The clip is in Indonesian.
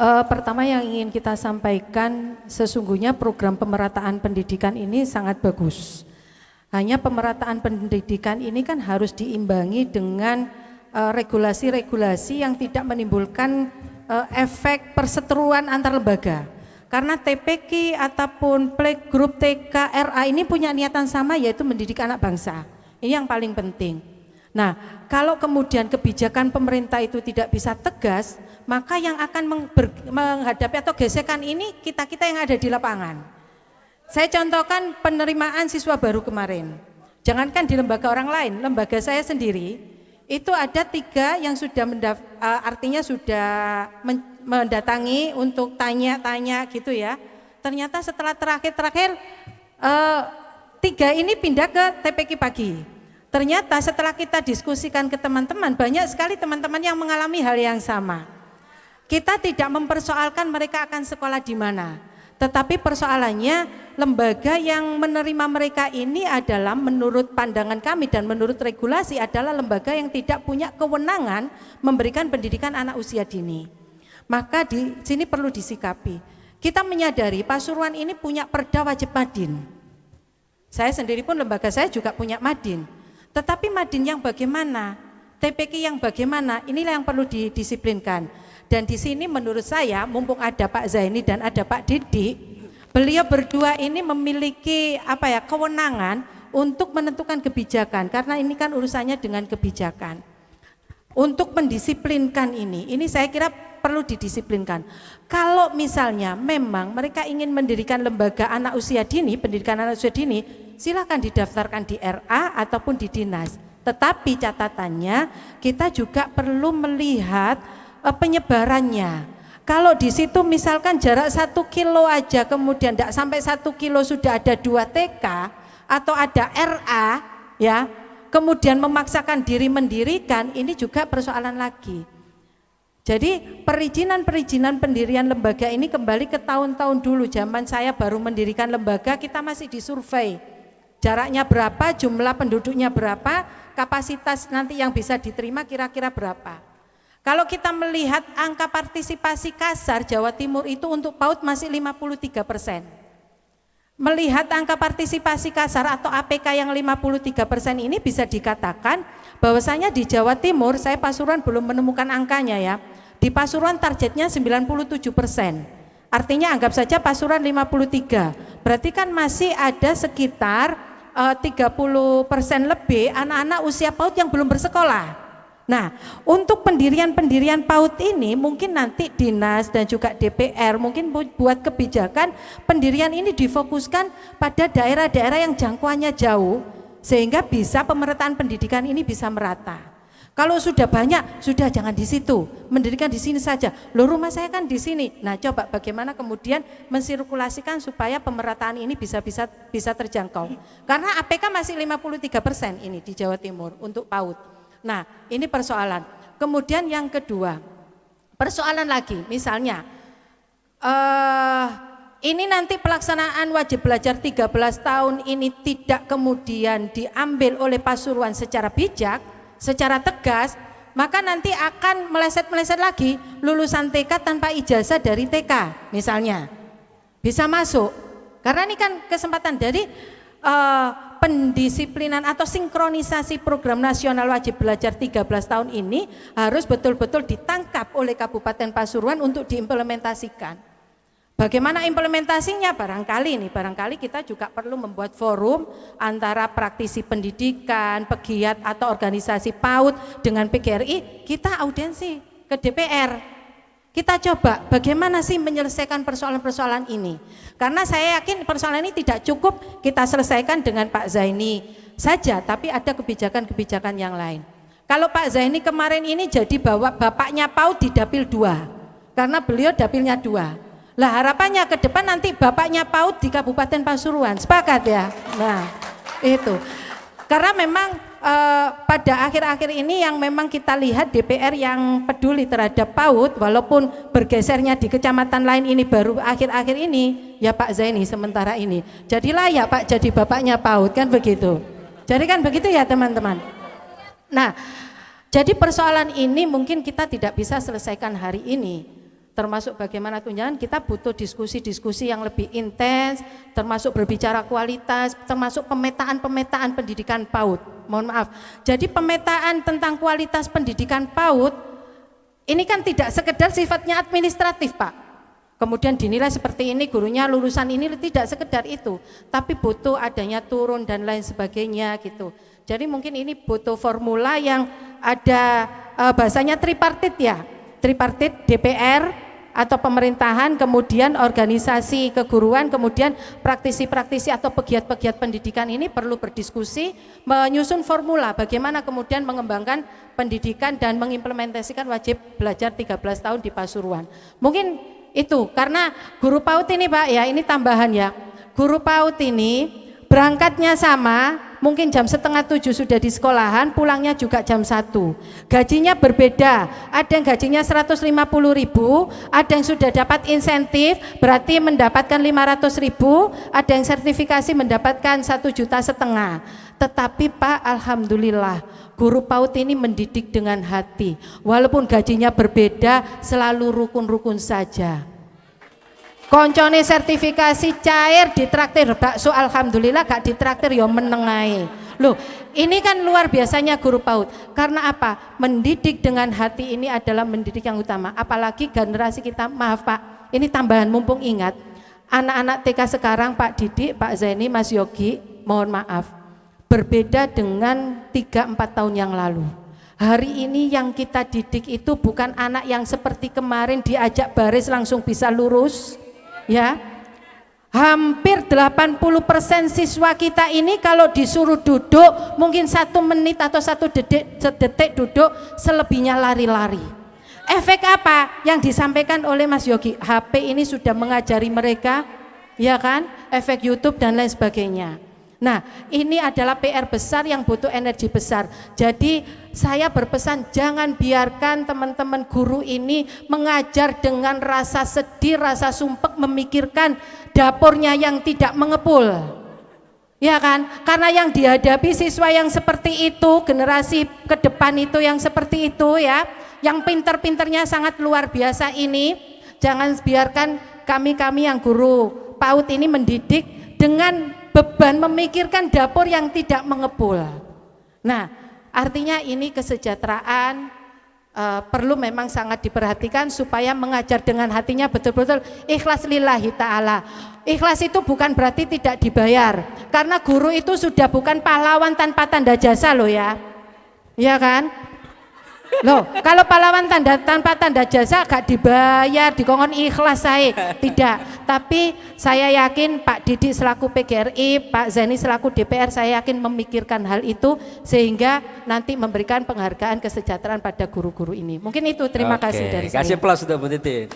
Pertama yang ingin kita sampaikan, sesungguhnya program pemerataan pendidikan ini sangat bagus. Hanya pemerataan pendidikan ini kan harus diimbangi dengan regulasi-regulasi yang tidak menimbulkan efek perseteruan antar lembaga. Karena TPQ ataupun playgroup TK RA ini punya niatan sama, yaitu mendidik anak bangsa. Ini yang paling penting. Nah, kalau kemudian kebijakan pemerintah itu tidak bisa tegas, maka yang akan menghadapi atau gesekan ini kita-kita yang ada di lapangan. Saya contohkan penerimaan siswa baru kemarin. Jangankan di lembaga orang lain, lembaga saya sendiri itu ada 3 yang sudah artinya sudah mendatangi untuk tanya-tanya gitu ya. Ternyata setelah terakhir 3 ini pindah ke TPQ pagi. Ternyata setelah kita diskusikan ke teman-teman, banyak sekali teman-teman yang mengalami hal yang sama. Kita tidak mempersoalkan mereka akan sekolah di mana, tetapi persoalannya lembaga yang menerima mereka ini adalah menurut pandangan kami dan menurut regulasi adalah lembaga yang tidak punya kewenangan memberikan pendidikan anak usia dini. Maka di sini perlu disikapi. Kita menyadari Pasuruan ini punya perda wajib madin. Saya sendiri pun lembaga saya juga punya madin. Tetapi madin yang bagaimana, TPQ yang bagaimana, inilah yang perlu didisiplinkan. Dan di sini menurut saya, mumpung ada Pak Zaini dan ada Pak Didi, beliau berdua ini memiliki kewenangan untuk menentukan kebijakan, karena ini kan urusannya dengan kebijakan. Untuk mendisiplinkan ini saya kira perlu didisiplinkan. Kalau misalnya memang mereka ingin mendirikan lembaga anak usia dini, pendidikan anak usia dini, silakan didaftarkan di RA ataupun di dinas. Tetapi catatannya kita juga perlu melihat penyebarannya. Kalau di situ misalkan jarak 1 kilo aja, kemudian tidak sampai 1 kilo sudah ada 2 TK atau ada RA, ya, kemudian memaksakan diri mendirikan, ini juga persoalan lagi. Jadi perizinan pendirian lembaga ini kembali ke tahun-tahun dulu. Zaman saya baru mendirikan lembaga, kita masih disurvei. Jaraknya berapa, jumlah penduduknya berapa, kapasitas nanti yang bisa diterima kira-kira berapa. Kalau kita melihat angka partisipasi kasar Jawa Timur itu untuk PAUD masih 53%. Melihat angka partisipasi kasar atau APK yang 53% ini bisa dikatakan bahwasanya di Jawa Timur, saya Pasuruan belum menemukan angkanya ya. Di Pasuruan targetnya 97%. Artinya anggap saja Pasuruan 53. Berarti kan masih ada sekitar 30% lebih anak-anak usia PAUD yang belum bersekolah. Nah, untuk pendirian PAUD ini mungkin nanti dinas dan juga DPR mungkin buat kebijakan pendirian ini difokuskan pada daerah-daerah yang jangkauannya jauh sehingga bisa pemerataan pendidikan ini bisa merata. Kalau sudah banyak, sudah jangan di situ, mendirikan di sini saja. Loh, rumah saya kan di sini. Nah, coba bagaimana kemudian mensirkulasikan supaya pemerataan ini bisa terjangkau. Karena APK masih 53% ini di Jawa Timur untuk PAUD. Nah, ini persoalan. Kemudian yang kedua, persoalan lagi, misalnya ini nanti pelaksanaan wajib belajar 13 tahun ini tidak kemudian diambil oleh Pasuruan secara bijak, secara tegas, maka nanti akan meleset-meleset lagi. Lulusan TK tanpa ijazah dari TK misalnya bisa masuk, karena ini kan kesempatan. Jadi pendisiplinan atau sinkronisasi program nasional wajib belajar 13 tahun ini harus betul-betul ditangkap oleh Kabupaten Pasuruan untuk diimplementasikan. Bagaimana implementasinya? Barangkali kita juga perlu membuat forum antara praktisi pendidikan, pegiat atau organisasi PAUD dengan PGRI, kita audiensi ke DPR. Kita coba bagaimana sih menyelesaikan persoalan-persoalan ini. Karena saya yakin persoalan ini tidak cukup kita selesaikan dengan Pak Zaini saja, tapi ada kebijakan-kebijakan yang lain. Kalau Pak Zaini kemarin ini jadi bawa bapaknya PAUD di dapil 2, karena beliau dapilnya 2. Lah harapannya ke depan nanti bapaknya PAUD di Kabupaten Pasuruan, sepakat ya? Nah itu, karena memang pada akhir-akhir ini yang memang kita lihat DPR yang peduli terhadap PAUD, walaupun bergesernya di kecamatan lain ini baru akhir-akhir ini, ya Pak Zaini sementara ini, jadilah ya Pak jadi bapaknya PAUD, kan begitu. Jadi kan begitu ya teman-teman. Nah, jadi persoalan ini mungkin kita tidak bisa selesaikan hari ini. termasuk bagaimana tunjangan, kita butuh diskusi-diskusi yang lebih intens, termasuk berbicara kualitas, termasuk pemetaan pendidikan PAUD. Mohon maaf. Jadi pemetaan tentang kualitas pendidikan PAUD ini kan tidak sekedar sifatnya administratif, Pak. Kemudian dinilai seperti ini, gurunya lulusan ini, tidak sekedar itu, tapi butuh adanya turun dan lain sebagainya gitu. Jadi mungkin ini butuh formula yang ada bahasanya tripartit ya. Tripartit DPR atau pemerintahan, kemudian organisasi keguruan, kemudian praktisi-praktisi atau pegiat-pegiat pendidikan ini perlu berdiskusi, menyusun formula bagaimana kemudian mengembangkan pendidikan dan mengimplementasikan wajib belajar 13 tahun di Pasuruan. Mungkin itu, karena guru PAUD ini Pak ya, ini tambahan ya, guru PAUD ini berangkatnya sama, mungkin jam 6:30 sudah di sekolahan, pulangnya juga jam 1. Gajinya berbeda, ada yang gajinya 150.000, ada yang sudah dapat insentif, berarti mendapatkan 500.000, ada yang sertifikasi mendapatkan 1,5 juta. Tetapi Pak, alhamdulillah, guru PAUD ini mendidik dengan hati, walaupun gajinya berbeda, selalu rukun-rukun saja. Koncone sertifikasi cair ditraktir bakso, alhamdulillah, gak ditraktir ya menengai. Loh, ini kan luar biasanya guru PAUD. Karena apa? Mendidik dengan hati ini adalah mendidik yang utama. Apalagi generasi kita, maaf Pak, ini tambahan mumpung ingat, anak-anak TK sekarang Pak Didik, Pak Zaini, Mas Yogi, mohon maaf, berbeda dengan 3-4 tahun yang lalu. Hari ini yang kita didik itu bukan anak yang seperti kemarin diajak baris langsung bisa lurus. Ya, hampir 80% siswa kita ini kalau disuruh duduk mungkin 1 menit atau 1 detik duduk, selebihnya lari-lari. Efek apa yang disampaikan oleh Mas Yogi? HP ini sudah mengajari mereka, ya kan, efek YouTube dan lain sebagainya. Nah, ini adalah PR besar yang butuh energi besar. Jadi saya berpesan, jangan biarkan teman-teman guru ini mengajar dengan rasa sedih, rasa sumpek, memikirkan dapurnya yang tidak mengepul. Ya kan? Karena yang dihadapi siswa yang seperti itu, generasi ke depan itu yang seperti itu ya, yang pinter-pinternya sangat luar biasa ini, jangan biarkan kami-kami yang guru PAUD ini mendidik dengan beban memikirkan dapur yang tidak mengepul. Nah, artinya ini kesejahteraan perlu memang sangat diperhatikan supaya mengajar dengan hatinya betul-betul ikhlas lillahi ta'ala. Ikhlas itu bukan berarti tidak dibayar, karena guru itu sudah bukan pahlawan tanpa tanda jasa loh ya. Ya kan? Loh, kalau pahlawan tanpa tanda jasa gak dibayar, dikongkon ikhlas saya. Tidak, tapi saya yakin Pak Didik selaku PGRI, Pak Zaini selaku DPR, saya yakin memikirkan hal itu sehingga nanti memberikan penghargaan kesejahteraan pada guru-guru ini. Mungkin itu, terima kasih dari saya. Kasih plus untuk Bu Titin.